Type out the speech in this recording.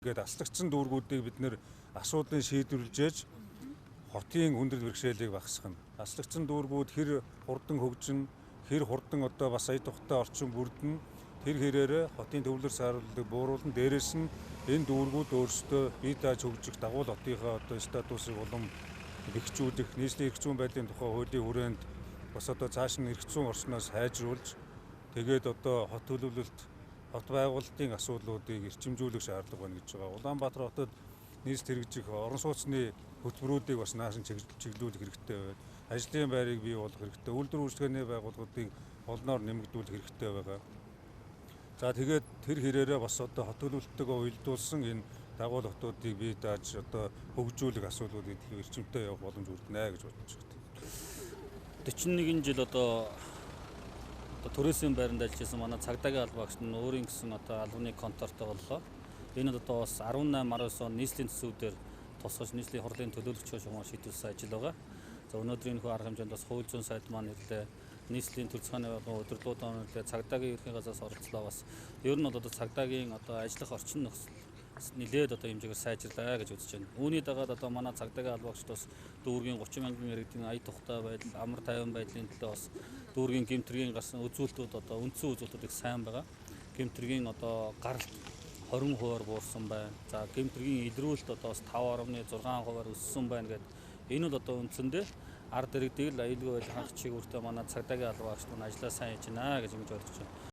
Ингээд аслагдсан дүүргүүдийг бид нэр асуудлыг шийдвэрлэж ээж хотын хүндрэл бэрхшээлийг багасгах нь. Аслагдсан дүүргүүд хэр хурдан хөгжин, хэр хурдан одоо бас ая тухтай орчин бүрдэн тэр хэрээрээ хотын төвлөр сааруулалтыг бууруулан дээрээс нь энэ дүүргүүд өөрсдөө бие дааж хөгжих дагуул хотынхаа одоо статусыг улам бэхжүүлэх, нийслэлийн эрх зүйн байдлын тухай хуулийн хүрээнд бас одоо цааш нь эрх зүйн орчноос хайжруулж тэгээд одоо хот төлөвлөлт хот байгуулалтын асуудлуудыг эрчимжүүлэх шаардлага байна гэж байгаа. Улаанбаатар хотод нийслэл хэрэгжих орон сууцны хөтөлбөрүүдийг бас нааш нь чиглүүлэх хэрэгтэй байна. Ажлын байрыг бий болгох хэрэгтэй. Үйлдвэр үйлчлэгээний байгууллагуудыг олноор нэмэгдүүлэх хэрэгтэй байгаа. За тэгээд тэр хэрээрээ бас одоо хот төлөвлөлтөйгөө уялдуулсан энэ дагуул хотуудыг бий дааж одоо хөгжүүлэх асуудлуудыг эрчимтэй явах боломж үлдэнэ гэж бодож байна. 41 жил одоо төрөөсийн байранд ажилласан манай цагдаагийн албан багш нь өөрийн гэсэн одоо албаны контортой боллоо. Энэ одоо бас 18-19 он нийслэлийн төсөвдөр тусгаж нийслэлийн хурлын төлөөлөгч шугам шийдвэрсэн ажил байгаа. За өнөөдрийн нөхөө арга хэмжээнд бас хууль зүйн сайд маань ирлээ. Нийслэлийн төлцөөний удирдлагуудаа ирлээ. Цагдаагийн ерхий газраас оролцлоо бас. Ер нь бол одоо цагдаагийн одоо ажиллах орчин нөхцөл нэлээд одоо хэмжээгээр сайжрлаа гэж үзэж байна. Үүний дагаад одоо манай цагдаагийн албан багшд бас дүүргийн 30 мянган иргэдийн ая тухтай байдал, амар тайван байдлын төлөө бас дүүргийн гэмтэргийн гарсан үзүүлэлтүүд одоо үндсэн үзүүлэлтүүд их сайн байгаа. Гэмтэргийн одоо гаралт 20% буурсан байна. За гэмтэргийн илрүүлэлт одоо бас 5.6% өссөн байна гэдэг. Энэ бол одоо үндсэндээ ард иргэдийг л аюулгүй байдлын хангах чиглэлтэй манай цагдаагийн албан багшд нь ажиллаа сайн хийж байна гэж ингэж ойлгож байна.